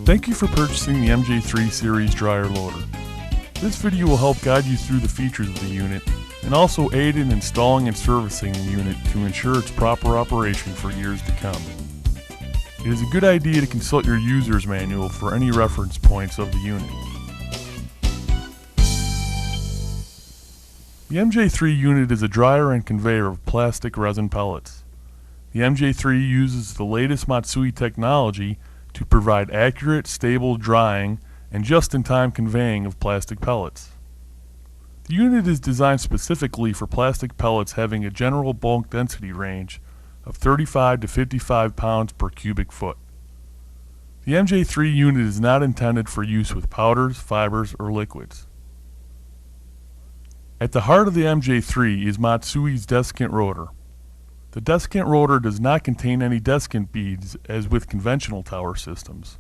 Thank you for purchasing the MJ3 series dryer loader. This video will help guide you through the features of the unit and also aid in installing and servicing the unit to ensure its proper operation for years to come. It is a good idea to consult your user's manual for any reference points of the unit. The MJ3 unit is a dryer and conveyor of plastic resin pellets. The MJ3 uses the latest Matsui technology to provide accurate, stable drying and just-in-time conveying of plastic pellets. The unit is designed specifically for plastic pellets having a general bulk density range of 35 to 55 pounds per cubic foot. The MJ3 unit is not intended for use with powders, fibers, or liquids. At the heart of the MJ3 is Matsui's desiccant rotor. The desiccant rotor does not contain any desiccant beads as with conventional tower systems.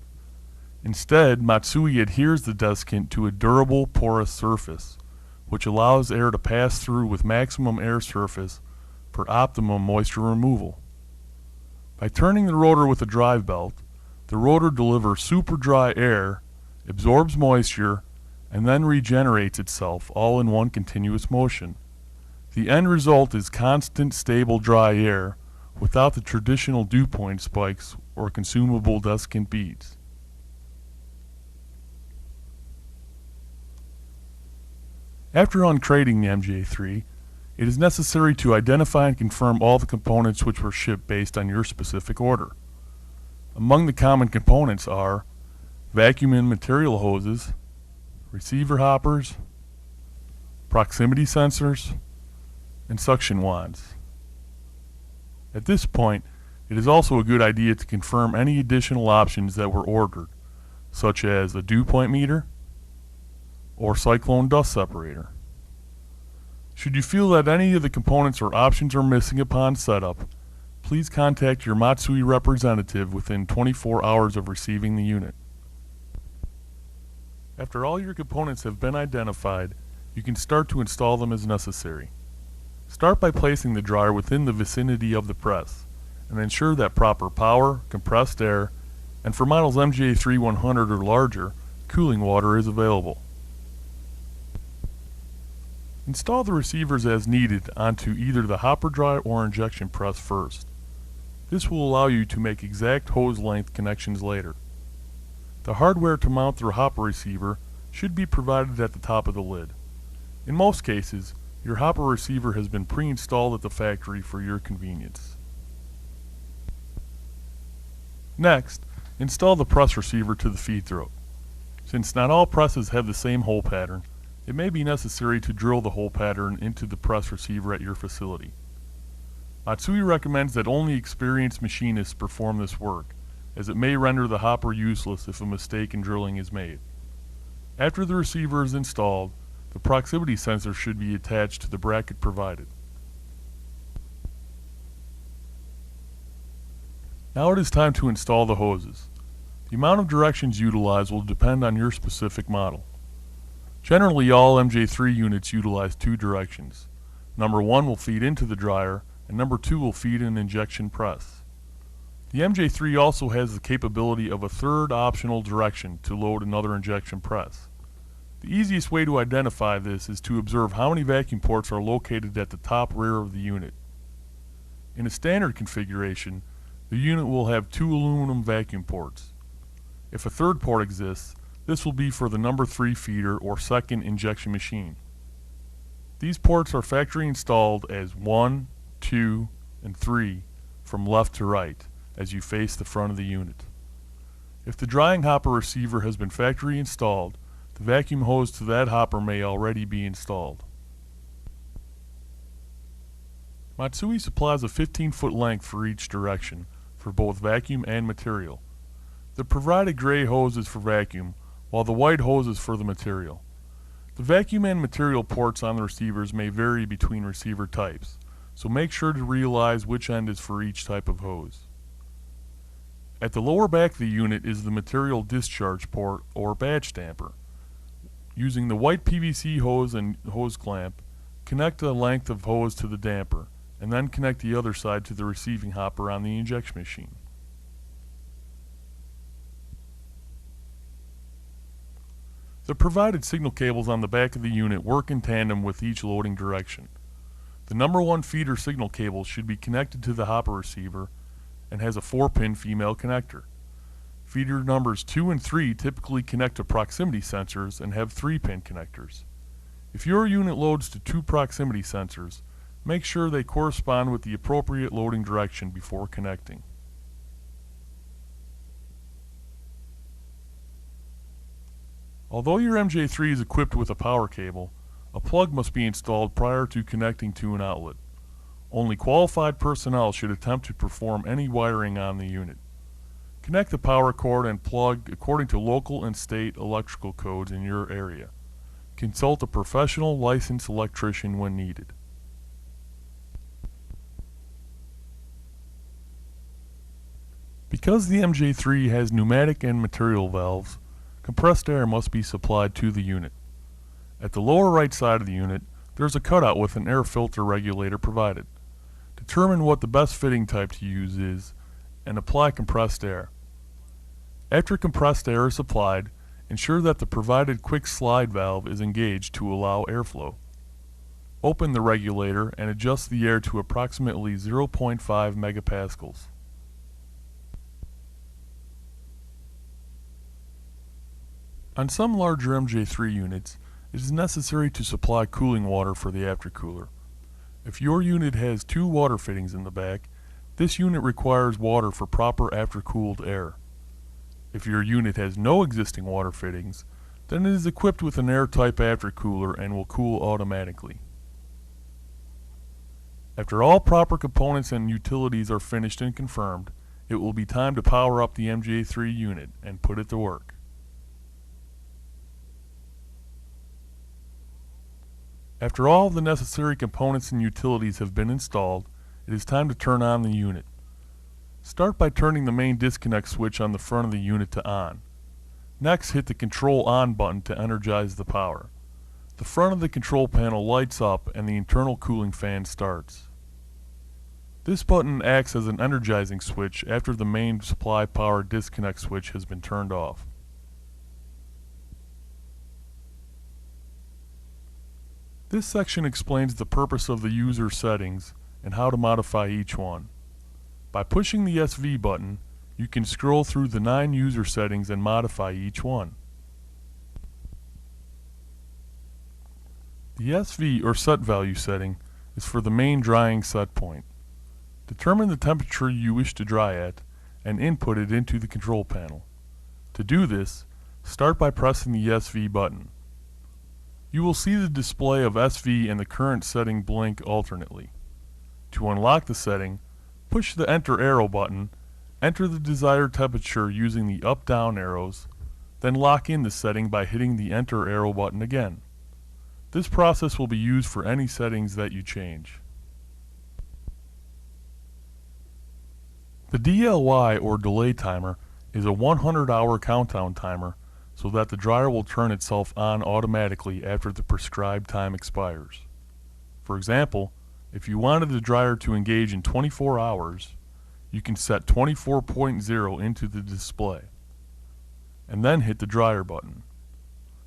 Instead, Matsui adheres the desiccant to a durable, porous surface, which allows air to pass through with maximum air surface for optimum moisture removal. By turning the rotor with a drive belt, the rotor delivers super dry air, absorbs moisture, and then regenerates itself all in one continuous motion. The end result is constant, stable dry air without the traditional dew point spikes or consumable desiccant beads. After uncrating the MJ3, it is necessary to identify and confirm all the components which were shipped based on your specific order. Among the common components are vacuum and material hoses, receiver hoppers, proximity sensors, and suction wands. At this point, it is also a good idea to confirm any additional options that were ordered, such as a dew point meter or cyclone dust separator. Should you feel that any of the components or options are missing upon setup, please contact your Matsui representative within 24 hours of receiving the unit. After all your components have been identified, you can start to install them as necessary. Start by placing the dryer within the vicinity of the press, and ensure that proper power, compressed air, and for models MJ3 100 or larger, cooling water is available. Install the receivers as needed onto either the hopper dry or injection press first. This will allow you to make exact hose length connections later. The hardware to mount the hopper receiver should be provided at the top of the lid. In most cases, your hopper receiver has been pre-installed at the factory for your convenience. Next, install the press receiver to the feed throat. Since not all presses have the same hole pattern, it may be necessary to drill the hole pattern into the press receiver at your facility. Matsui recommends that only experienced machinists perform this work, as it may render the hopper useless if a mistake in drilling is made. After the receiver is installed, the proximity sensor should be attached to the bracket provided. Now it is time to install the hoses. The amount of directions utilized will depend on your specific model. Generally, all MJ3 units utilize 2 directions. Number 1 will feed into the dryer, and number 2 will feed an injection press. The MJ3 also has the capability of a third optional direction to load another injection press. The easiest way to identify this is to observe how many vacuum ports are located at the top rear of the unit. In a standard configuration, the unit will have 2 aluminum vacuum ports. If a third port exists, this will be for the number 3 feeder or second injection machine. These ports are factory installed as 1, 2, and 3 from left to right as you face the front of the unit. If the drying hopper receiver has been factory installed, the vacuum hose to that hopper may already be installed. Matsui supplies a 15-foot length for each direction for both vacuum and material. The provided gray hose is for vacuum, while the white hose is for the material. The vacuum and material ports on the receivers may vary between receiver types, so make sure to realize which end is for each type of hose. At the lower back of the unit is the material discharge port or badge stamper. Using the white PVC hose and hose clamp, connect the length of hose to the damper, and then connect the other side to the receiving hopper on the injection machine. The provided signal cables on the back of the unit work in tandem with each loading direction. The number 1 feeder signal cable should be connected to the hopper receiver and has a 4-pin female connector. Feeder numbers 2 and 3 typically connect to proximity sensors and have 3-pin connectors. If your unit loads to 2 proximity sensors, make sure they correspond with the appropriate loading direction before connecting. Although your MJ3 is equipped with a power cable, a plug must be installed prior to connecting to an outlet. Only qualified personnel should attempt to perform any wiring on the unit. Connect the power cord and plug according to local and state electrical codes in your area. Consult a professional licensed electrician when needed. Because the MJ3 has pneumatic and material valves, compressed air must be supplied to the unit. At the lower right side of the unit, there is a cutout with an air filter regulator provided. Determine what the best fitting type to use is and apply compressed air. After compressed air is applied, ensure that the provided quick slide valve is engaged to allow airflow. Open the regulator and adjust the air to approximately 0.5 megapascals. On some larger MJ3 units, it is necessary to supply cooling water for the aftercooler. If your unit has 2 water fittings in the back, this unit requires water for proper aftercooled air. If your unit has no existing water fittings, then it is equipped with an air-type aftercooler and will cool automatically. After all proper components and utilities are finished and confirmed, it will be time to power up the MJ3 unit and put it to work. After all the necessary components and utilities have been installed, it is time to turn on the unit. Start by turning the main disconnect switch on the front of the unit to on. Next, hit the Control On button to energize the power. The front of the control panel lights up and the internal cooling fan starts. This button acts as an energizing switch after the main supply power disconnect switch has been turned off. This section explains the purpose of the user settings and how to modify each one. By pushing the SV button, you can scroll through the 9 user settings and modify each one. The SV or set value setting is for the main drying set point. Determine the temperature you wish to dry at and input it into the control panel. To do this, start by pressing the SV button. You will see the display of SV and the current setting blink alternately. To unlock the setting, push the Enter Arrow button, enter the desired temperature using the up-down arrows, then lock in the setting by hitting the Enter Arrow button again. This process will be used for any settings that you change. The DLY or delay timer is a 100-hour countdown timer so that the dryer will turn itself on automatically after the prescribed time expires. For example, if you wanted the dryer to engage in 24 hours, you can set 24.0 into the display, and then hit the dryer button.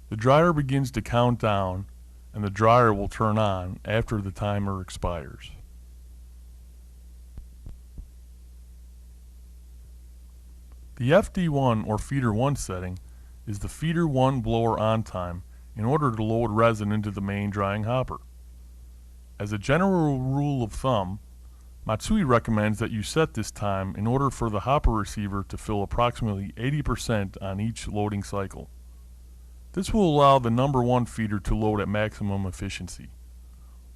The dryer begins to count down, and the dryer will turn on after the timer expires. The FD1 or Feeder 1 setting is the Feeder 1 blower on time in order to load resin into the main drying hopper. As a general rule of thumb, Matsui recommends that you set this time in order for the hopper receiver to fill approximately 80% on each loading cycle. This will allow the number 1 feeder to load at maximum efficiency.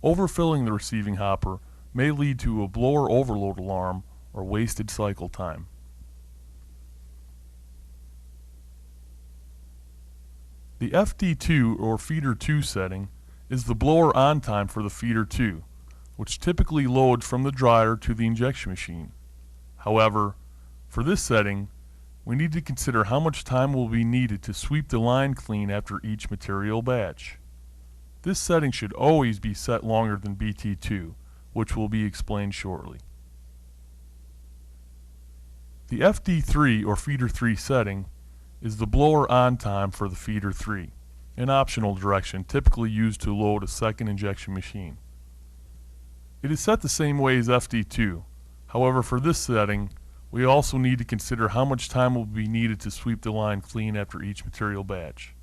Overfilling the receiving hopper may lead to a blower overload alarm or wasted cycle time. The FD2 or Feeder 2 setting is the blower on time for the Feeder 2, which typically loads from the dryer to the injection machine. However, for this setting, we need to consider how much time will be needed to sweep the line clean after each material batch. This setting should always be set longer than BT2, which will be explained shortly. The FD3 or Feeder 3 setting is the blower on time for the Feeder 3. an optional direction typically used to load a second injection machine. It is set the same way as FD2. However, for this setting, we also need to consider how much time will be needed to sweep the line clean after each material batch.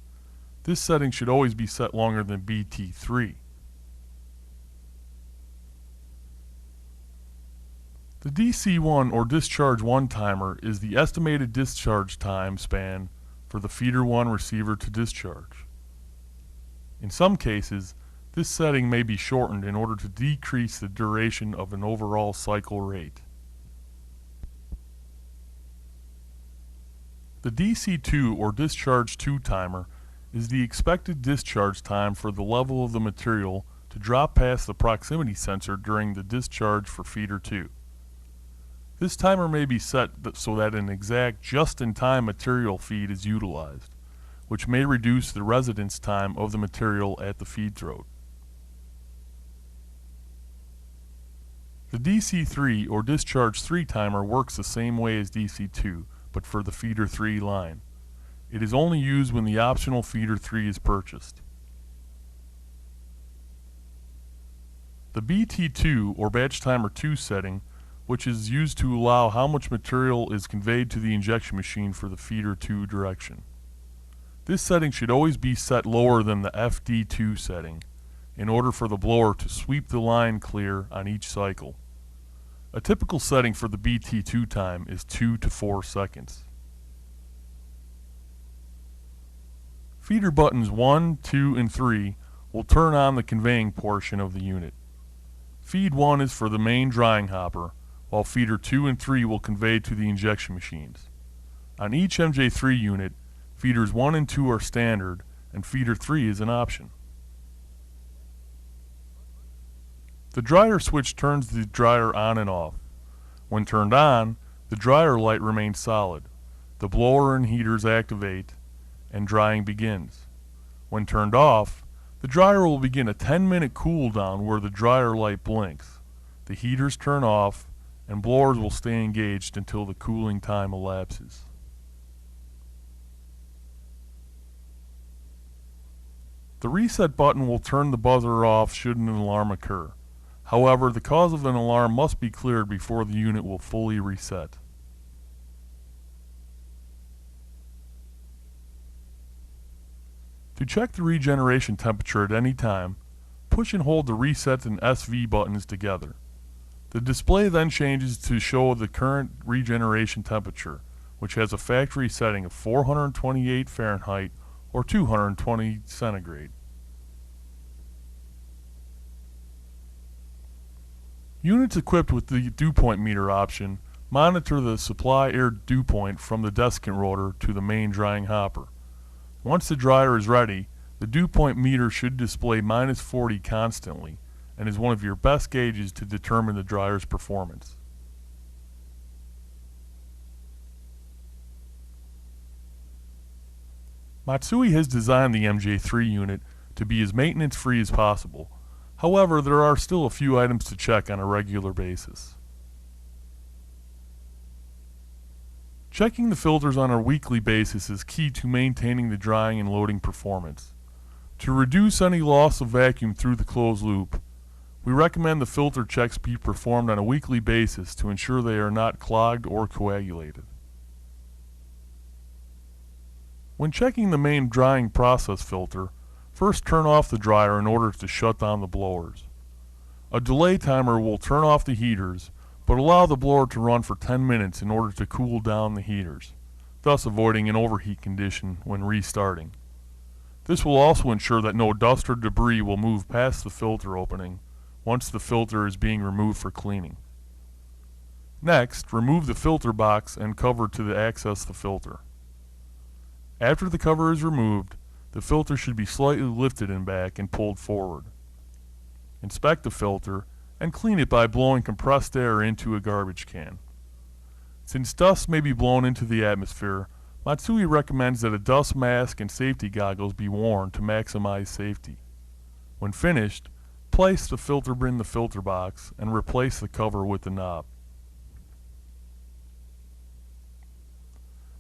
This setting should always be set longer than BT3. The DC1 or discharge 1 timer is the estimated discharge time span for the feeder 1 receiver to discharge. In some cases, this setting may be shortened in order to decrease the duration of an overall cycle rate. The DC2 or discharge 2 timer is the expected discharge time for the level of the material to drop past the proximity sensor during the discharge for feeder 2. This timer may be set so that an exact just-in-time material feed is utilized, which may reduce the residence time of the material at the feed throat. The DC3 or discharge 3 timer works the same way as DC2, but for the feeder 3 line. It is only used when the optional feeder 3 is purchased. The BT2 or batch timer 2 setting, which is used to allow how much material is conveyed to the injection machine for the feeder 2 direction. This setting should always be set lower than the FD2 setting in order for the blower to sweep the line clear on each cycle. A typical setting for the BT2 time is 2 to 4 seconds. Feeder buttons 1, 2, and 3 will turn on the conveying portion of the unit. Feed 1 is for the main drying hopper, while feeder 2 and 3 will convey to the injection machines. On each MJ3 unit, feeders 1 and 2 are standard, and feeder 3 is an option. The dryer switch turns the dryer on and off. When turned on, the dryer light remains solid. The blower and heaters activate, and drying begins. When turned off, the dryer will begin a 10-minute cool down where the dryer light blinks. The heaters turn off, and blowers will stay engaged until the cooling time elapses. The reset button will turn the buzzer off should an alarm occur. However, the cause of an alarm must be cleared before the unit will fully reset. To check the regeneration temperature at any time, push and hold the reset and SV buttons together. The display then changes to show the current regeneration temperature, which has a factory setting of 428 Fahrenheit or 220 centigrade. Units equipped with the dew point meter option monitor the supply air dew point from the desiccant rotor to the main drying hopper. Once the dryer is ready, the dew point meter should display -40 constantly and is one of your best gauges to determine the dryer's performance. Matsui has designed the MJ3 unit to be as maintenance-free as possible. However, there are still a few items to check on a regular basis. Checking the filters on a weekly basis is key to maintaining the drying and loading performance. To reduce any loss of vacuum through the closed loop, we recommend the filter checks be performed on a weekly basis to ensure they are not clogged or coagulated. When checking the main drying process filter, first turn off the dryer in order to shut down the blowers. A delay timer will turn off the heaters, but allow the blower to run for 10 minutes in order to cool down the heaters, thus avoiding an overheat condition when restarting. This will also ensure that no dust or debris will move past the filter opening once the filter is being removed for cleaning. Next, remove the filter box and cover to access the filter. After the cover is removed, the filter should be slightly lifted and back and pulled forward. Inspect the filter and clean it by blowing compressed air into a garbage can. Since dust may be blown into the atmosphere, Matsui recommends that a dust mask and safety goggles be worn to maximize safety. When finished, place the filter in the filter box and replace the cover with the knob.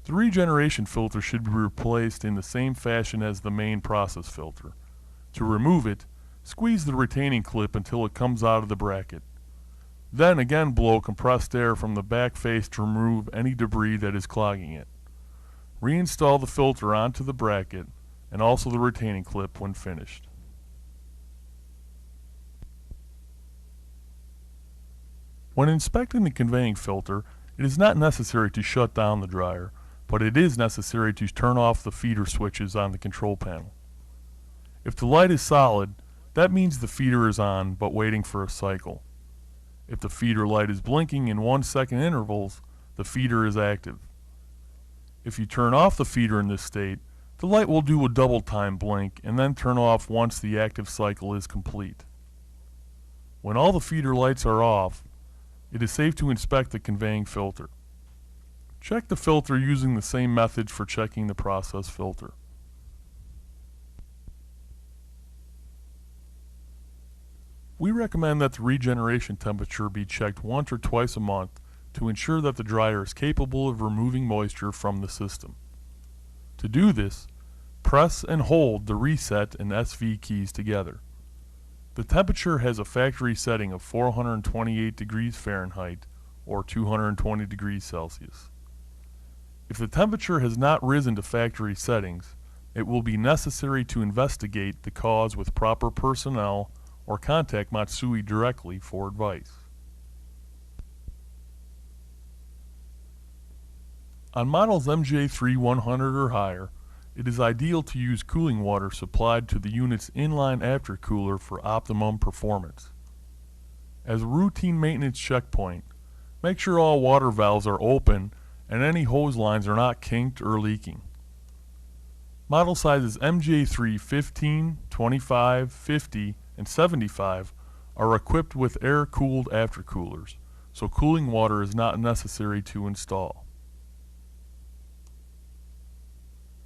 The regeneration filter should be replaced in the same fashion as the main process filter. To remove it, squeeze the retaining clip until it comes out of the bracket. Then again blow compressed air from the back face to remove any debris that is clogging it. Reinstall the filter onto the bracket and also the retaining clip when finished. When inspecting the conveying filter, it is not necessary to shut down the dryer, but it is necessary to turn off the feeder switches on the control panel. If the light is solid, that means the feeder is on but waiting for a cycle. If the feeder light is blinking in 1-second intervals, the feeder is active. If you turn off the feeder in this state, the light will do a double time blink and then turn off once the active cycle is complete. When all the feeder lights are off, it is safe to inspect the conveying filter. Check the filter using the same method for checking the process filter. We recommend that the regeneration temperature be checked once or twice a month to ensure that the dryer is capable of removing moisture from the system. To do this, press and hold the reset and SV keys together. The temperature has a factory setting of 428 degrees Fahrenheit or 220 degrees Celsius. If the temperature has not risen to factory settings, it will be necessary to investigate the cause with proper personnel or contact Matsui directly for advice. On models MJ3 100 or higher, it is ideal to use cooling water supplied to the unit's inline aftercooler for optimum performance. As a routine maintenance checkpoint, make sure all water valves are open and any hose lines are not kinked or leaking. Model sizes MJ3 15, 25, 50, and 75 are equipped with air-cooled aftercoolers, so cooling water is not necessary to install.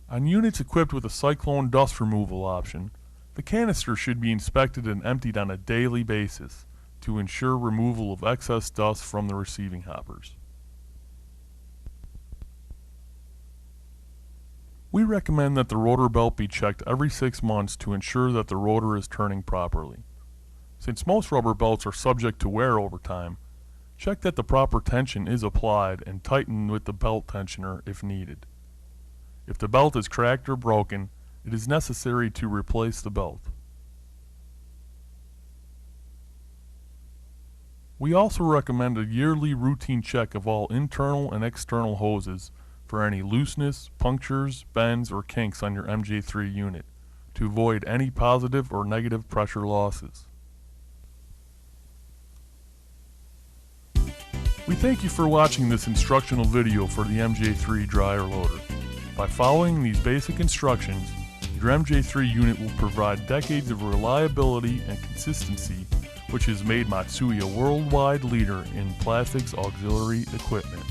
On units equipped with a cyclone dust removal option, the canister should be inspected and emptied on a daily basis to ensure removal of excess dust from the receiving hoppers. We recommend that the rotor belt be checked every 6 months to ensure that the rotor is turning properly. Since most rubber belts are subject to wear over time, check that the proper tension is applied and tighten with the belt tensioner if needed. If the belt is cracked or broken, it is necessary to replace the belt. We also recommend a yearly routine check of all internal and external hoses for any looseness, punctures, bends, or kinks on your MJ3 unit to avoid any positive or negative pressure losses. We thank you for watching this instructional video for the MJ3 dryer loader. By following these basic instructions, your MJ3 unit will provide decades of reliability and consistency, which has made Matsui a worldwide leader in plastics auxiliary equipment.